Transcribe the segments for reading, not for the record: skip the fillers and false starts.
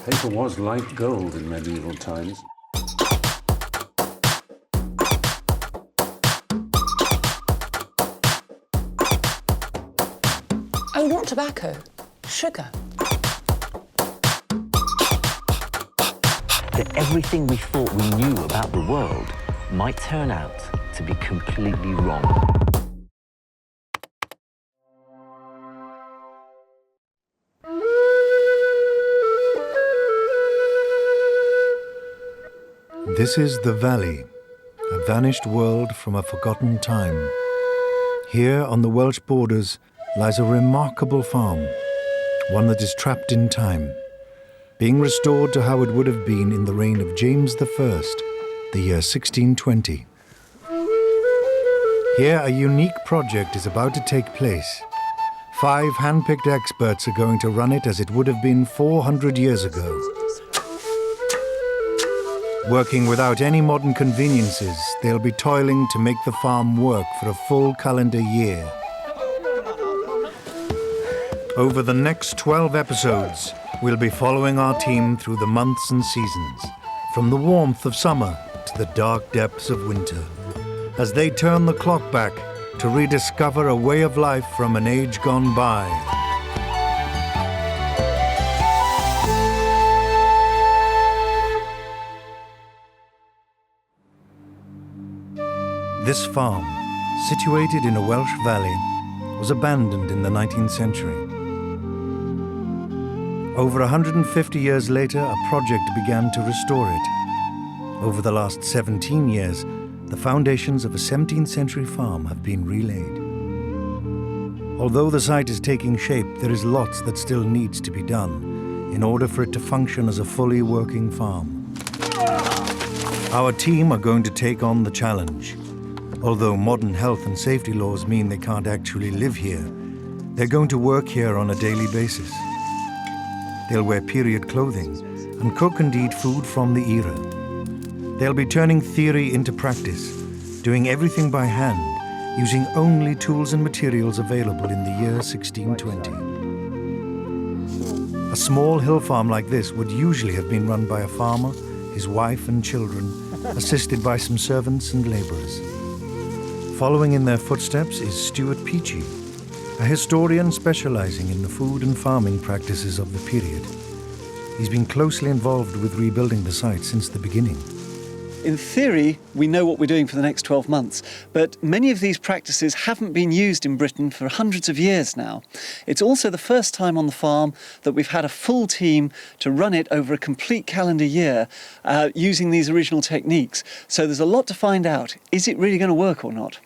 Paper was like gold in medieval times. Oh, not tobacco. Sugar. That everything we thought we knew about the world might turn out to be completely wrong. This is the Valley, a vanished world from a forgotten time. Here on the Welsh borders lies a remarkable farm, one that is trapped in time, being restored to how it would have been in the reign of James I, the year 1620. Here a unique project is about to take place. 5 hand-picked experts are going to run it as it would have been 400 years ago. Working without any modern conveniences, they'll be toiling to make the farm work for a full calendar year. Over the next 12 episodes, we'll be following our team through the months and seasons, from the warmth of summer to the dark depths of winter, as they turn the clock back to rediscover a way of life from an age gone by. This farm, situated in a Welsh valley, was abandoned in the 19th century. Over 150 years later, a project began to restore it. Over the last 17 years, the foundations of a 17th century farm have been relaid. Although the site is taking shape, there is lots that still needs to be done in order for it to function as a fully working farm. Our team are going to take on the challenge. Although modern health and safety laws mean they can't actually live here, they're going to work here on a daily basis. They'll wear period clothing and cook and eat food from the era. They'll be turning theory into practice, doing everything by hand, using only tools and materials available in the year 1620. A small hill farm like this would usually have been run by a farmer, his wife and children, assisted by some servants and labourers. Following in their footsteps is Stuart Peachy, a historian specialising in the food and farming practices of the period. He's been closely involved with rebuilding the site since the beginning. In theory, we know what we're doing for the next 12 months, but many of these practices haven't been used in Britain for hundreds of years now. It's also the first time on the farm that we've had a full team to run it over a complete calendar year using these original techniques. So there's a lot to find out. Is it really going to work or not?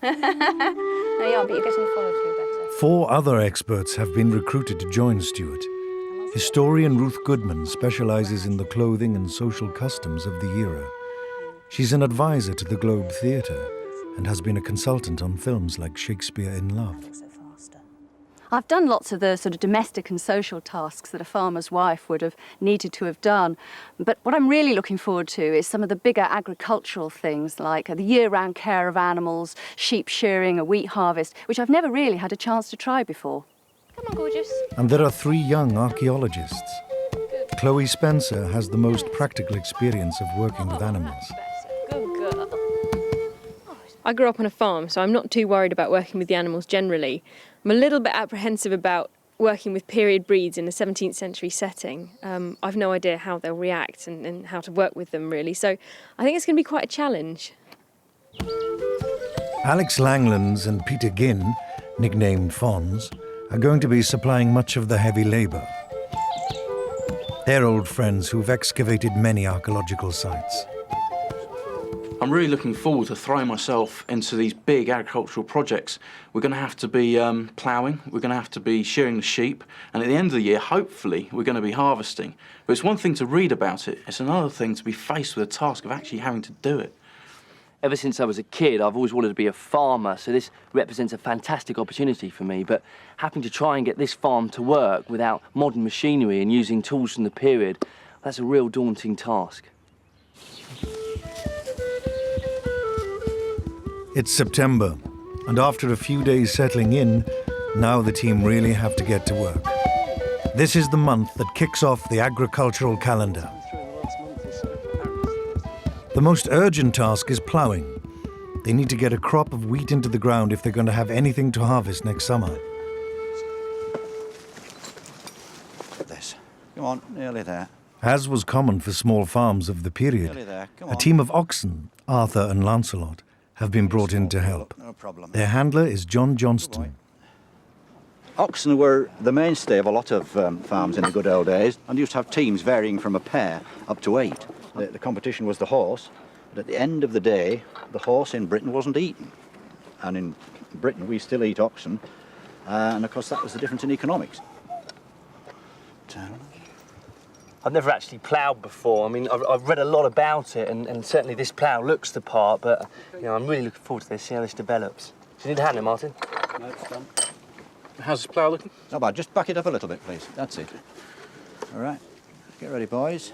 No, yeah, but you're getting followed through better. 4 other experts have been recruited to join Stuart. Historian Ruth Goodman specialises in the clothing and social customs of the era. She's an advisor to the Globe Theatre and has been a consultant on films like Shakespeare in Love. I've done lots of the sort of domestic and social tasks that a farmer's wife would have needed to have done. But what I'm really looking forward to is some of the bigger agricultural things like the year-round care of animals, sheep shearing, a wheat harvest, which I've never really had a chance to try before. Come on, gorgeous. And there are 3 young archaeologists. Chloe Spencer has the most practical experience of working with animals. Good girl. I grew up on a farm, so I'm not too worried about working with the animals generally. I'm a little bit apprehensive about working with period breeds in a 17th century setting. I've no idea how they'll react and how to work with them, really. So I think it's going to be quite a challenge. Alex Langlands and Peter Ginn, nicknamed Fons, are going to be supplying much of the heavy labour. They're old friends who've excavated many archaeological sites. I'm really looking forward to throwing myself into these big agricultural projects. We're going to have to be ploughing, we're going to have to be shearing the sheep, and at the end of the year, hopefully, we're going to be harvesting. But it's one thing to read about it, it's another thing to be faced with the task of actually having to do it. Ever since I was a kid, I've always wanted to be a farmer, so this represents a fantastic opportunity for me, but having to try and get this farm to work without modern machinery and using tools from the period, that's a real daunting task. It's September, and after a few days settling in, now the team really have to get to work. This is the month that kicks off the agricultural calendar. The most urgent task is ploughing. They need to get a crop of wheat into the ground if they're going to have anything to harvest next summer. This. Come on, nearly there. As was common for small farms of the period, Nearly there. Come a on. team of oxen, Arthur and Lancelot, have been brought in to help. No problem. Their handler is John Johnston. Oxen were the mainstay of a lot of farms in the good old days, and used to have teams varying from a pair up to 8. The competition was the horse, but at the end of the day, the horse in Britain wasn't eaten. And in Britain, we still eat oxen, and of course that was the difference in economics. I've never actually ploughed before. I mean, I've read a lot about it, and certainly this plough looks the part, but you know, I'm really looking forward to this, see how this develops. Do you need a hand there, Martin? No, it's done. How's this plough looking? Not bad, just back it up a little bit, please. That's it. All right, get ready, boys.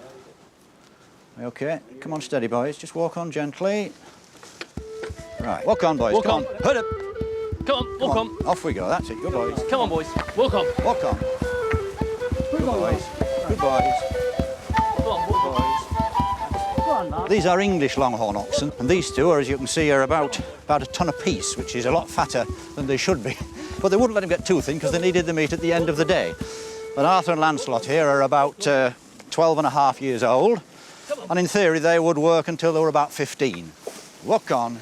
Okay, come on, steady, boys. Just walk on gently. Right, walk on, boys. Walk come on. Hurry up. Come on, walk on. Off we go, that's it, good boys. Come on, boys, walk on. Walk on. Good boys. Good boys. Come on, walk on. Go on, Mark. These are English longhorn oxen, and these two, are, as you can see, are about a ton apiece, which is a lot fatter than they should be. But they wouldn't let them get too thin because they needed the meat at the end of the day. But Arthur and Lancelot here are about 12 and a half years old, and in theory they would work until they were about 15. Walk on.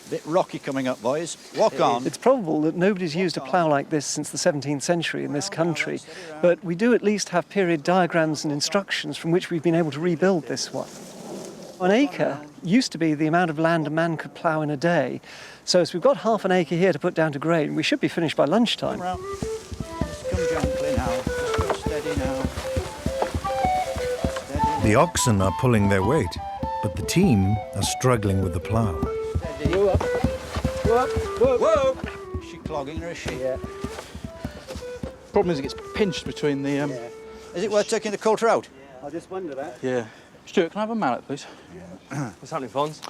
Bit rocky coming up, boys. Walk on. It's probable that nobody's used a plough like this since the 17th century in this country, but we do at least have period diagrams and instructions from which we've been able to rebuild this one. An acre used to be the amount of land a man could plough in a day, so as we've got half an acre here to put down to grain, we should be finished by lunchtime. Just come gently now. Just go steady now. Steady. The oxen are pulling their weight, but the team are struggling with the plough. Steady. Whoa up. Whoa up. Whoa. Whoa. Is she clogging or is she? Yeah. Problem is it gets pinched between the... Is it worth taking the coulter out? I just wonder that. Yeah. Stuart, can I have a mallet, please? What's happening, Fons?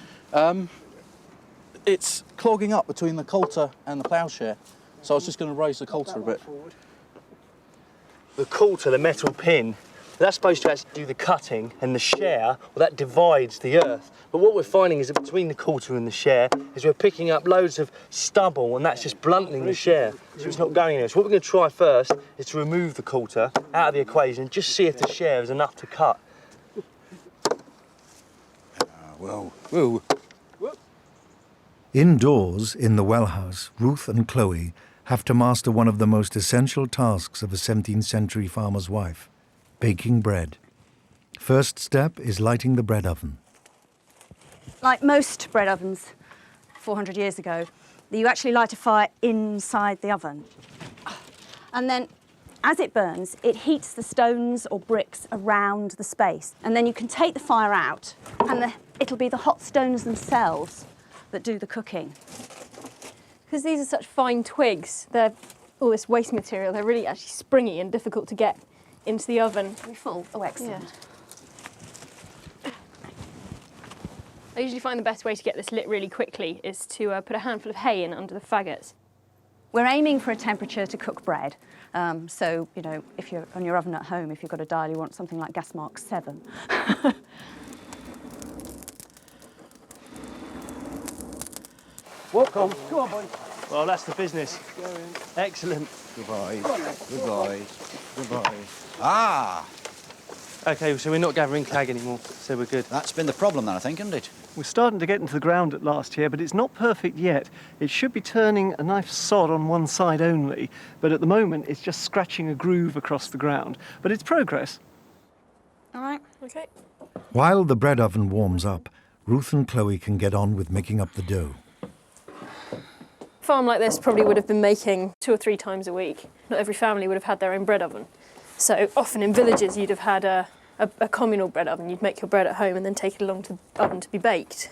It's clogging up between the coulter and the ploughshare, so I was just going to raise the coulter a bit. The coulter, the metal pin, that's supposed to actually do the cutting, and the share, well, that divides the earth. But what we're finding is that between the coulter and the share is we're picking up loads of stubble, and that's just blunting the share, so it's not going anywhere. So what we're going to try first is to remove the coulter out of the equation and just see if the share is enough to cut. Whoa. Whoa. Indoors, in the well house, Ruth and Chloe have to master one of the most essential tasks of a 17th century farmer's wife, baking bread. First step is lighting the bread oven. Like most bread ovens 400 years ago, you actually light a fire inside the oven. And then, as it burns, it heats the stones or bricks around the space. And then you can take the fire out, and it'll be the hot stones themselves that do the cooking. Because these are such fine twigs, they're all this waste material, they're really actually springy and difficult to get into the oven. Are we full? Oh, excellent. Yeah. I usually find the best way to get this lit really quickly is to put a handful of hay in under the faggots. We're aiming for a temperature to cook bread. So, you know, if you're on your oven at home, if you've got a dial, you want something like gas mark 7. Walk on. Come on, boys. Well, that's the business. Excellent. Good boys. Good boys. Good boys. Ah! OK, so we're not gathering clag anymore, so we're good. That's been the problem then, I think, isn't it? We're starting to get into the ground at last here, but it's not perfect yet. It should be turning a nice sod on one side only, but at the moment it's just scratching a groove across the ground. But it's progress. All right. Okay. While the bread oven warms up, Ruth and Chloe can get on with making up the dough. A farm like this probably would have been making 2 or 3 times a week. Not every family would have had their own bread oven. So often in villages you'd have had a communal bread oven. You'd make your bread at home and then take it along to the oven to be baked.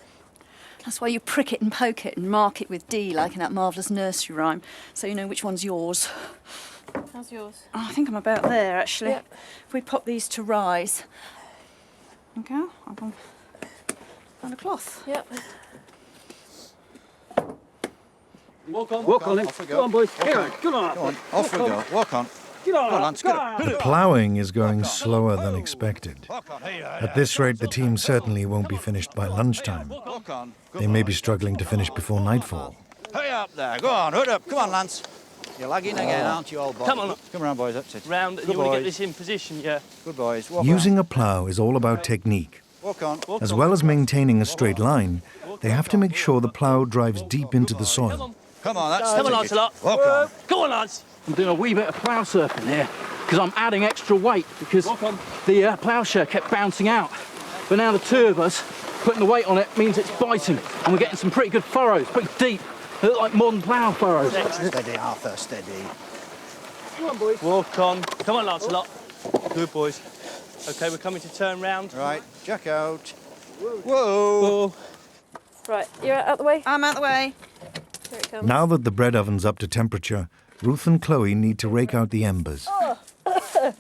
That's why you prick it and poke it and mark it with D, like in that marvellous nursery rhyme, so you know which one's yours. How's yours? Oh, I think I'm about there, actually. Yep. If we pop these to rise. Okay, I've found a cloth. Yep. Walk on. Walk on, then. Go on, boys. Go on. Off we go. Walk on. Come on, Lance, get up. The ploughing is going slower than expected. At this rate, the team certainly won't be finished by lunchtime. Walk on. They may be struggling to finish before nightfall. Hey up there. Go on, hurry up. Come on, Lance. You're lagging again, aren't you, old boy? Come on. Come around, boys. That's it. Round, Good you want to boys. get this in position, yeah. Good boys. Walk Using on. a plough is all about technique. Walk on. As well as maintaining a straight line, they have to make sure the plough drives deep into the soil. Come on, that's Come on, it. Lancelot. Walk on. Go on, Lance. I'm doing a wee bit of plough surfing here because I'm adding extra weight because the ploughshare kept bouncing out. But now the two of us putting the weight on it means it's biting and we're getting some pretty good furrows, pretty deep. They look like modern plough furrows. Steady, Arthur, steady. Come on, boys. Walk on. Come on, Lancelot. Good boys. OK, we're coming to turn round. Right, jack out. Whoa. Right, you're out the way. I'm out the way. Here it comes. Now that the bread oven's up to temperature, Ruth and Chloe need to rake out the embers.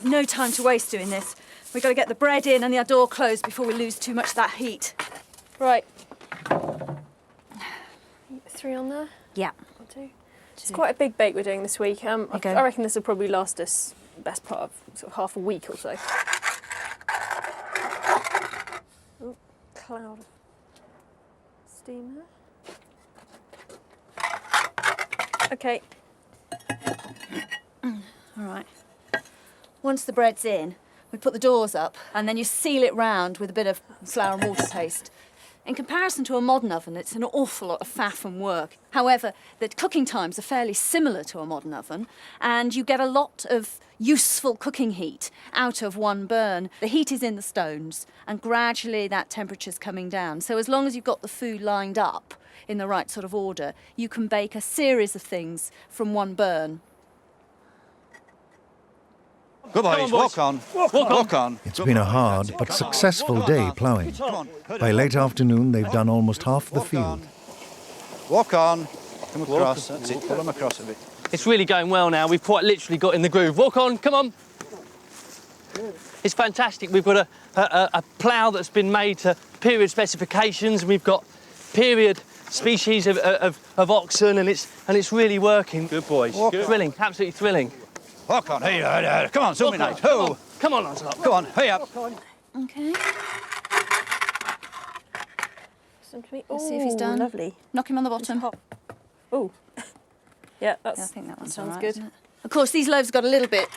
No time to waste doing this. We've got to get the bread in and the door closed before we lose too much of that heat. Right. 3 on there. Yeah. Or 2. It's quite a big bake we're doing this week. I reckon this will probably last us the best part of sort of half a week or so. Oh, cloud of steam there. OK. All right. Once the bread's in, we put the doors up and then you seal it round with a bit of flour and water paste. In comparison to a modern oven, it's an awful lot of faff and work. However, the cooking times are fairly similar to a modern oven, and you get a lot of useful cooking heat out of one burn. The heat is in the stones, and gradually that temperature's coming down. So as long as you've got the food lined up in the right sort of order, you can bake a series of things from one burn. Good boys, walk on. Walk on. It's been a hard but successful day ploughing. By late afternoon, they've done almost half the field. Walk on. Come across. That's it. Pull them across a bit. It's really going well now. We've quite literally got in the groove. Walk on, come on. It's fantastic. We've got a plough that's been made to period specifications. We've got period species of oxen, and it's really working. Good boys. Thrilling, absolutely thrilling. Walk on. Hey, come on, zoom in. Come on, Lancelot. Come on, hey up. Okay. Let's see if he's done. Lovely. Knock him on the bottom. Oh. Yeah, I think that one sounds right, good. isn't it? Of course, these loaves got a little bit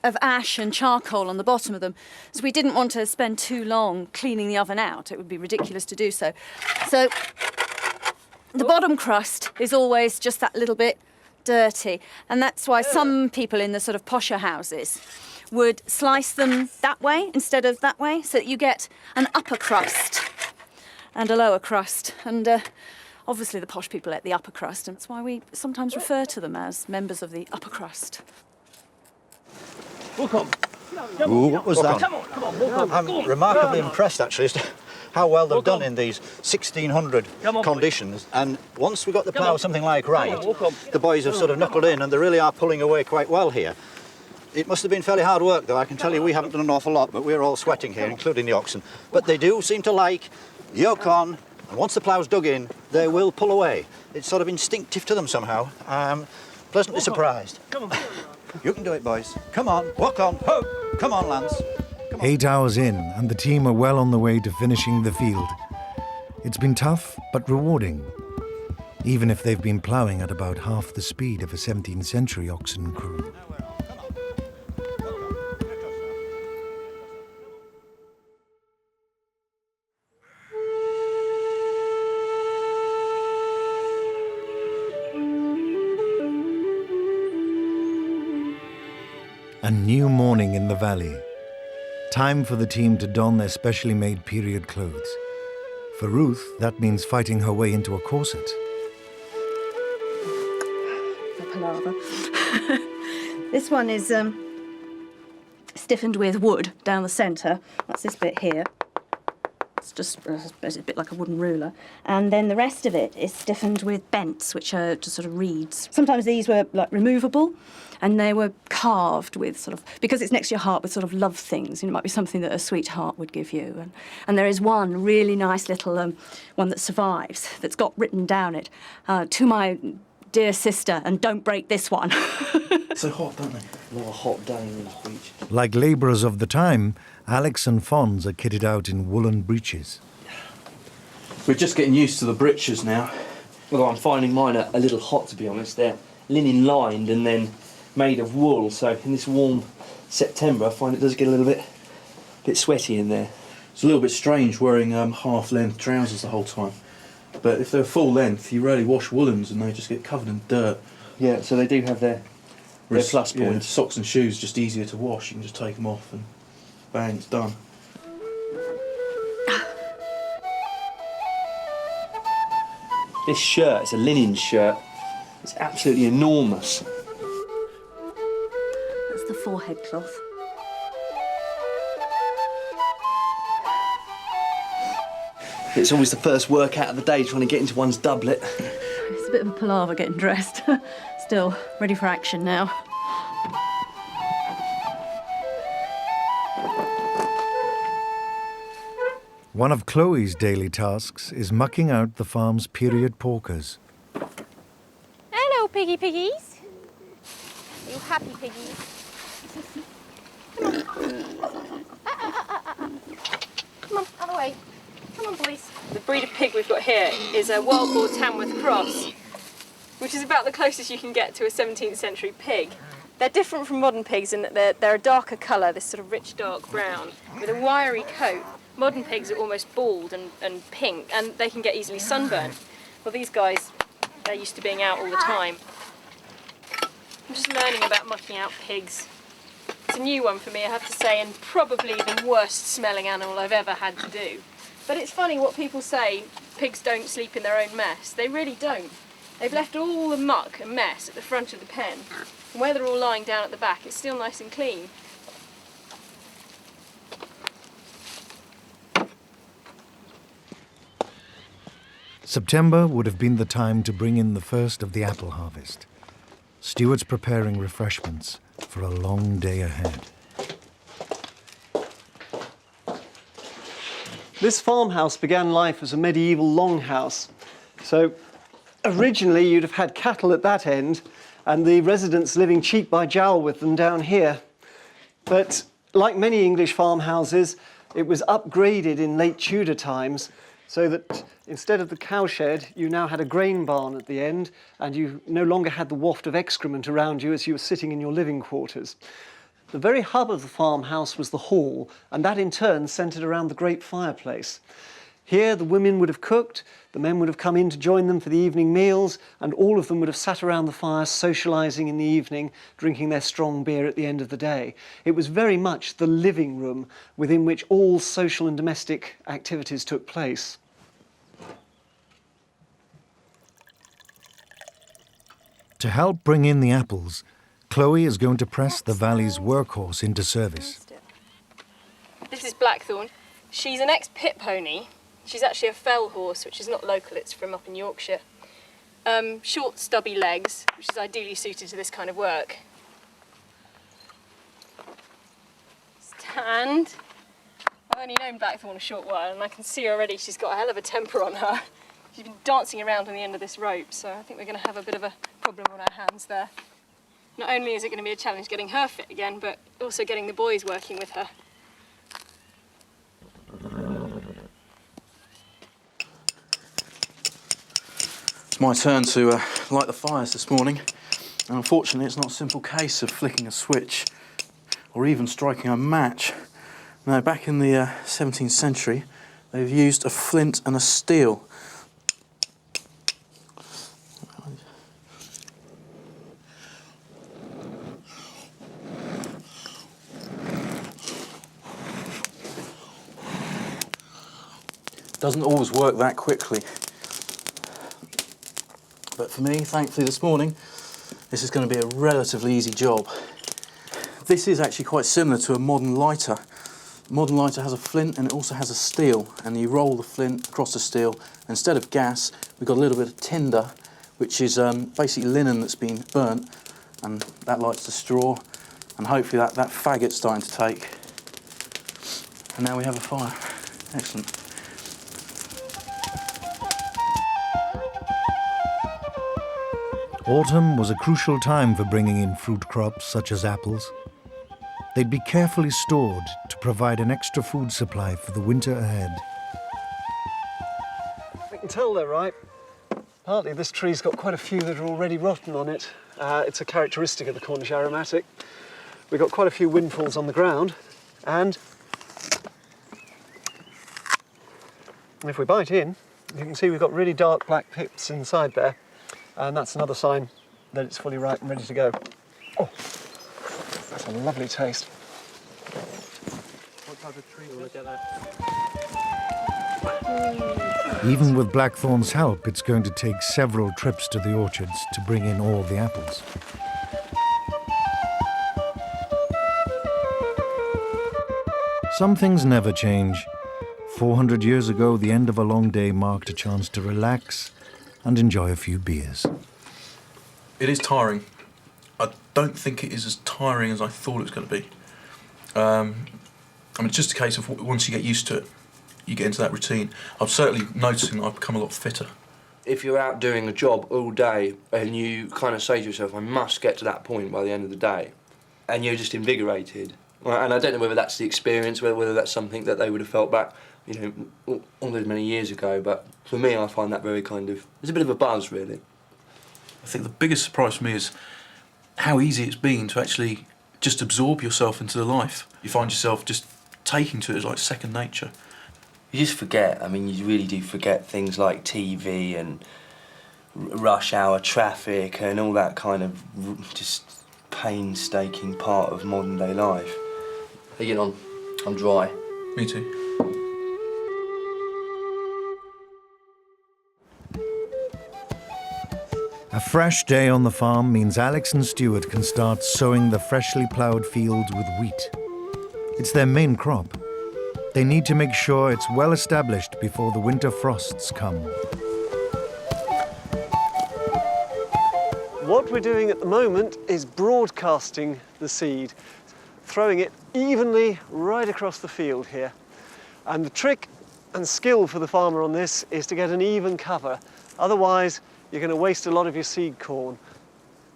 of ash and charcoal on the bottom of them, so we didn't want to spend too long cleaning the oven out. It would be ridiculous to do so. So the bottom crust is always just that little bit dirty, and that's why some people in the sort of posher houses would slice them that way instead of that way, so that you get an upper crust and a lower crust. And obviously the posh people ate the upper crust, and that's why we sometimes refer to them as members of the upper crust. Walk on. Ooh, what was that? Come on, walk on. I'm remarkably impressed, actually, as to how well they've done in these 1600 conditions. And once we got the plough something like right, the boys have sort of knuckled in, and they really are pulling away quite well here. It must have been fairly hard work, though. I can tell you we haven't done an awful lot, but we're all sweating here, including the oxen. But they do seem to like yoke on, and once the plough's dug in, they will pull away. It's sort of instinctive to them somehow. Pleasantly surprised. Come on. You can do it, boys. Come on, walk on. Ho! Come on, Lance. 8 hours in, and the team are well on the way to finishing the field. It's been tough, but rewarding, even if they've been ploughing at about half the speed of a 17th century oxen crew. A new morning in the valley. Time for the team to don their specially made period clothes. For Ruth, that means fighting her way into a corset. The palaver. This one is stiffened with wood down the centre. That's this bit here. It's just it's a bit like a wooden ruler. And then the rest of it is stiffened with bents, which are just sort of reeds. Sometimes these were like removable, and they were carved with sort of, because it's next to your heart, with sort of love things. It might be something that a sweetheart would give you. And there is one really nice little one that survives, that's got written down it, to my dear sister, and don't break this one. So hot, don't they? A lot of hot day in this beach. Like labourers of the time, Alex and Fons are kitted out in woolen breeches. We're just getting used to the breeches now. Although I'm finding mine a little hot, to be honest. They're linen lined and then made of wool, so in this warm September I find it does get a little bit sweaty in there. It's a little bit strange wearing half-length trousers the whole time. But if they're full length, you rarely wash woolens and they just get covered in dirt. Yeah, so they do have their plus Yeah, points. socks and shoes just easier to wash. You can just take them off and bang, it's done. This shirt, it's a linen shirt. It's absolutely enormous. That's the forehead cloth. It's always the first workout of the day, trying to get into one's doublet. It's a bit of a palaver getting dressed. Still, ready for action now. One of Chloe's daily tasks is mucking out the farm's period porkers. Hello, piggies. Are you happy, piggies? Come on, out of the way. Come on, boys. The breed of pig we've got here is a wild boar Tamworth cross, which is about the closest you can get to a 17th century pig. They're different from modern pigs in that they're a darker colour, this sort of rich dark brown, with a wiry coat. Modern pigs are almost bald and pink, and they can get easily sunburned. Well, these guys, they're used to being out all the time. I'm just learning about mucking out pigs. It's a new one for me, I have to say, and probably the worst smelling animal I've ever had to do. But it's funny what people say, pigs don't sleep in their own mess. They really don't. They've left all the muck and mess at the front of the pen, and where they're all lying down at the back, it's still nice and clean. September would have been the time to bring in the first of the apple harvest. Stuarts preparing refreshments for a long day ahead. This farmhouse began life as a medieval longhouse. So originally you'd have had cattle at that end and the residents living cheek by jowl with them down here. But like many English farmhouses, it was upgraded in late Tudor times so that instead of the cowshed, you now had a grain barn at the end and you no longer had the waft of excrement around you as you were sitting in your living quarters. The very hub of the farmhouse was the hall, and that in turn centred around the great fireplace. Here the women would have cooked, the men would have come in to join them for the evening meals, and all of them would have sat around the fire socialising in the evening, drinking their strong beer at the end of the day. It was very much the living room within which all social and domestic activities took place. To help bring in the apples, Chloe is going to press the valley's workhorse into service. This is Blackthorn. She's an ex-pit pony. She's actually a fell horse, which is not local, it's from up in Yorkshire. Short, stubby legs, which is ideally suited to this kind of work. Stand. I've only known Blackthorn a short while, and I can see already she's got a hell of a temper on her. She's been dancing around on the end of this rope, so I think we're going to have a bit of a problem on our hands there. Not only is it going to be a challenge getting her fit again, but also getting the boys working with her. It's my turn to light the fires this morning. And unfortunately, it's not a simple case of flicking a switch or even striking a match. No, back in the 17th century, they've used a flint and a steel. Doesn't always work that quickly. But for me, thankfully this morning, this is going to be a relatively easy job. This is actually quite similar to a modern lighter. A modern lighter has a flint and it also has a steel, and you roll the flint across the steel. Instead of gas, we've got a little bit of tinder, which is basically linen that's been burnt, and that lights the straw, and hopefully that faggot's starting to take. And now we have a fire. Excellent. Autumn was a crucial time for bringing in fruit crops such as apples. They'd be carefully stored to provide an extra food supply for the winter ahead. We can tell they're ripe. Partly this tree's got quite a few that are already rotten on it. It's a characteristic of the Cornish aromatic. We've got quite a few windfalls on the ground, and if we bite in, you can see we've got really dark black pips inside there, and that's another sign that it's fully ripe and ready to go. Oh, that's a lovely taste. What type of tree will we get that? Even with Blackthorn's help, it's going to take several trips to the orchards to bring in all the apples. Some things never change. 400 years ago, the end of a long day marked a chance to relax and enjoy a few beers. It is tiring. I don't think it is as tiring as I thought it was going to be. I mean, it's just a case of once you get used to it, you get into that routine. I'm certainly noticing that I've become a lot fitter. If you're out doing a job all day and you kind of say to yourself, I must get to that point by the end of the day, and you're just invigorated. And I don't know whether that's the experience, whether that's something that they would have felt back, you know, all those many years ago, but for me, I find that very kind of, there's a bit of a buzz, really. I think the biggest surprise for me is how easy it's been to actually just absorb yourself into the life. You find yourself just taking to it as like second nature. You just forget, I mean, you really do forget things like TV and rush hour traffic and all that kind of just painstaking part of modern day life. How you getting on? I'm dry. Me too. A fresh day on the farm means Alex and Stuart can start sowing the freshly ploughed fields with wheat. It's their main crop. They need to make sure it's well established before the winter frosts come. What we're doing at the moment is broadcasting the seed, throwing it evenly right across the field here. And the trick and skill for the farmer on this is to get an even cover. Otherwise, you're going to waste a lot of your seed corn.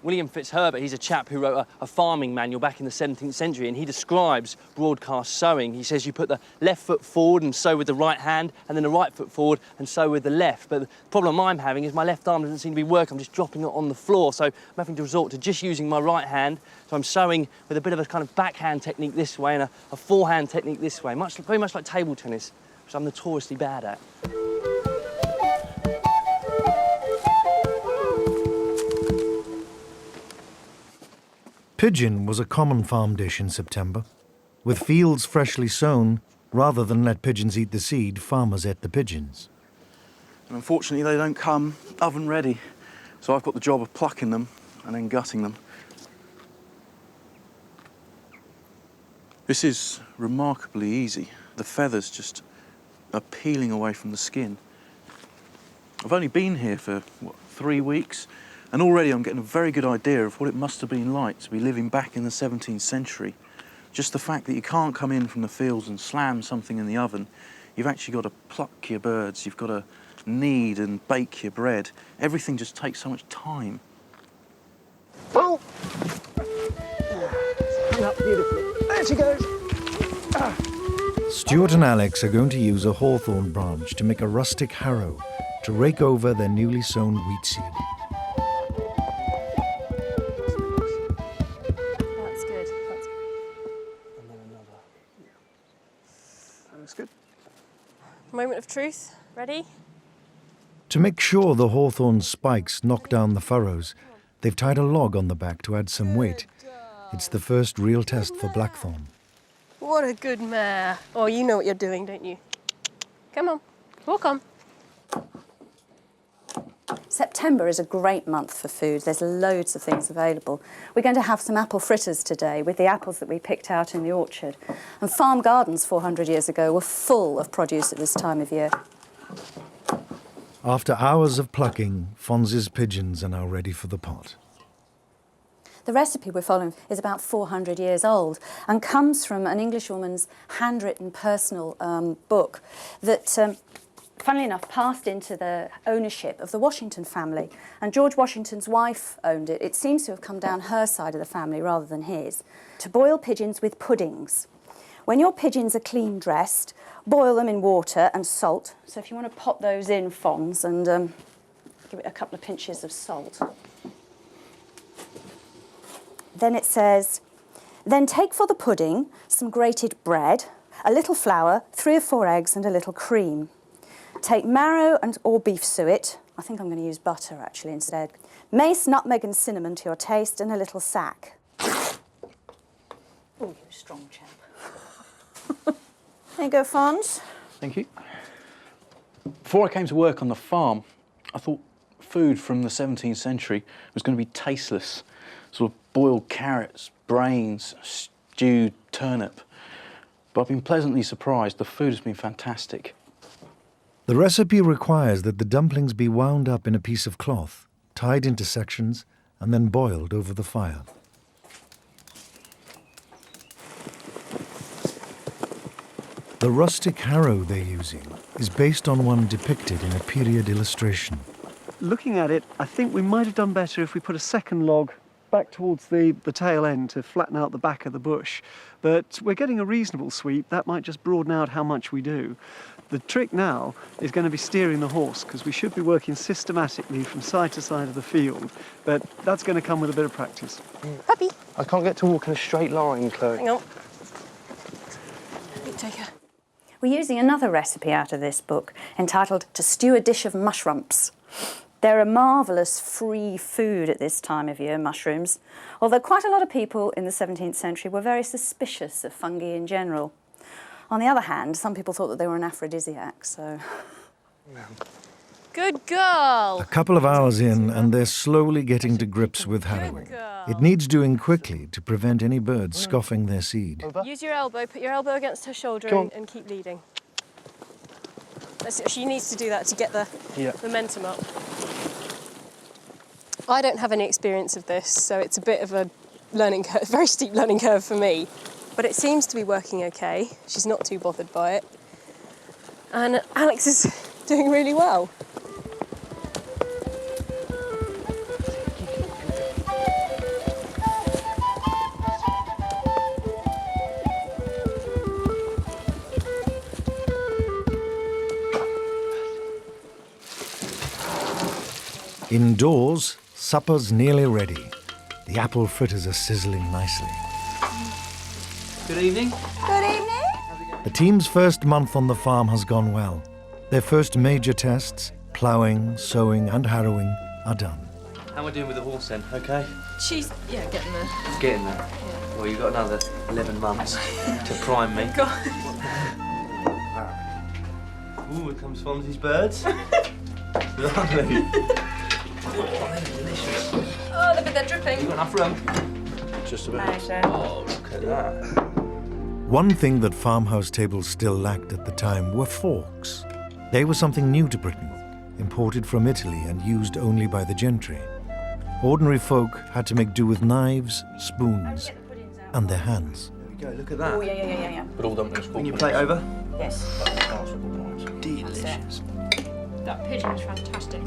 William Fitzherbert, he's a chap who wrote a farming manual back in the 17th century, and he describes broadcast sowing. He says you put the left foot forward and sow with the right hand, and then the right foot forward and sow with the left. But the problem I'm having is my left arm doesn't seem to be working. I'm just dropping it on the floor, so I'm having to resort to just using my right hand. So I'm sowing with a bit of a kind of backhand technique this way and a forehand technique this way, very much like table tennis, which I'm notoriously bad at. Pigeon was a common farm dish in September. With fields freshly sown, rather than let pigeons eat the seed, farmers ate the pigeons. And unfortunately, they don't come oven ready. So I've got the job of plucking them and then gutting them. This is remarkably easy. The feathers just are peeling away from the skin. I've only been here for, 3 weeks? And already I'm getting a very good idea of what it must have been like to be living back in the 17th century. Just the fact that you can't come in from the fields and slam something in the oven. You've actually got to pluck your birds, you've got to knead and bake your bread. Everything just takes so much time. Oh! It's hung up beautifully. There she goes. Stuart and Alex are going to use a hawthorn branch to make a rustic harrow to rake over their newly sown wheat seed. Moment of truth. Ready? To make sure the hawthorn spikes knock down the furrows, they've tied a log on the back to add some weight. It's the first real test for Blackthorn. What a good mare. Oh, you know what you're doing, don't you? Come on, walk on. September is a great month for food. There's loads of things available. We're going to have some apple fritters today with the apples that we picked out in the orchard. And farm gardens 400 years ago were full of produce at this time of year. After hours of plucking, Fonzie's pigeons are now ready for the pot. The recipe we're following is about 400 years old and comes from an Englishwoman's handwritten personal book that funnily enough, passed into the ownership of the Washington family. And George Washington's wife owned it. It seems to have come down her side of the family rather than his. To boil pigeons with puddings. When your pigeons are clean dressed, boil them in water and salt. So if you want to pop those in, Fons, and give it a couple of pinches of salt. Then it says, then take for the pudding some grated bread, a little flour, 3 or 4 eggs and a little cream. Take marrow or beef suet. I think I'm going to use butter actually instead. Mace, nutmeg and cinnamon to your taste and a little sack. Oh, you strong chap. There you go, Fons. Thank you. Before I came to work on the farm, I thought food from the 17th century was going to be tasteless. Sort of boiled carrots, brains, stewed turnip. But I've been pleasantly surprised. The food has been fantastic. The recipe requires that the dumplings be wound up in a piece of cloth, tied into sections, and then boiled over the fire. The rustic harrow they're using is based on one depicted in a period illustration. Looking at it, I think we might have done better if we put a second log back towards the tail end to flatten out the back of the bush. But we're getting a reasonable sweep. That might just broaden out how much we do. The trick now is going to be steering the horse, because we should be working systematically from side to side of the field, but that's going to come with a bit of practice. Puppy! I can't get to walk in a straight line, Chloe. Hang on. Take her. We're using another recipe out of this book entitled To Stew a Dish of Mushrooms. They're a marvellous free food at this time of year, mushrooms, although quite a lot of people in the 17th century were very suspicious of fungi in general. On the other hand, some people thought that they were an aphrodisiac, so... Good girl. A couple of hours in, and they're slowly getting to grips with harrowing. It needs doing quickly to prevent any birds scoffing their seed. Use your elbow, put your elbow against her shoulder and keep leading. She needs to do that to get the momentum up. I don't have any experience of this, so it's a bit of a learning curve, very steep learning curve for me. But it seems to be working okay. She's not too bothered by it. And Alex is doing really well. Indoors, supper's nearly ready. The apple fritters are sizzling nicely. Good evening. Good evening. The team's first month on the farm has gone well. Their first major tests, ploughing, sowing and harrowing, are done. How am I doing with the horse then? Okay? She's, getting there. Getting there. Yeah. Well, you've got another 11 months to prime me. God. Ooh, here comes Fonzie's birds. Lovely. Oh, they're delicious. Oh, they're dripping. You got enough room? Just about. Oh, look at that. One thing that farmhouse tables still lacked at the time were forks. They were something new to Britain, imported from Italy and used only by the gentry. Ordinary folk had to make do with knives, spoons, and their hands. There we go, look at that. Oh, yeah. Put all dumplings. Bring your plate over. Yes. Delicious. That pigeon is fantastic.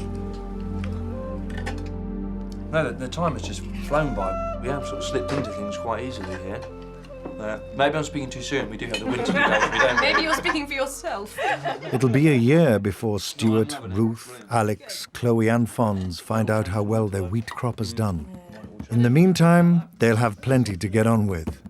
No, the time has just flown by. We have sort of slipped into things quite easily here. Maybe I'm speaking too soon. We do have the winter to go. We don't. Maybe you're speaking for yourself. It'll be a year before Stuart, Ruth, Alex, Chloe and Fons find out how well their wheat crop has done. In the meantime, they'll have plenty to get on with.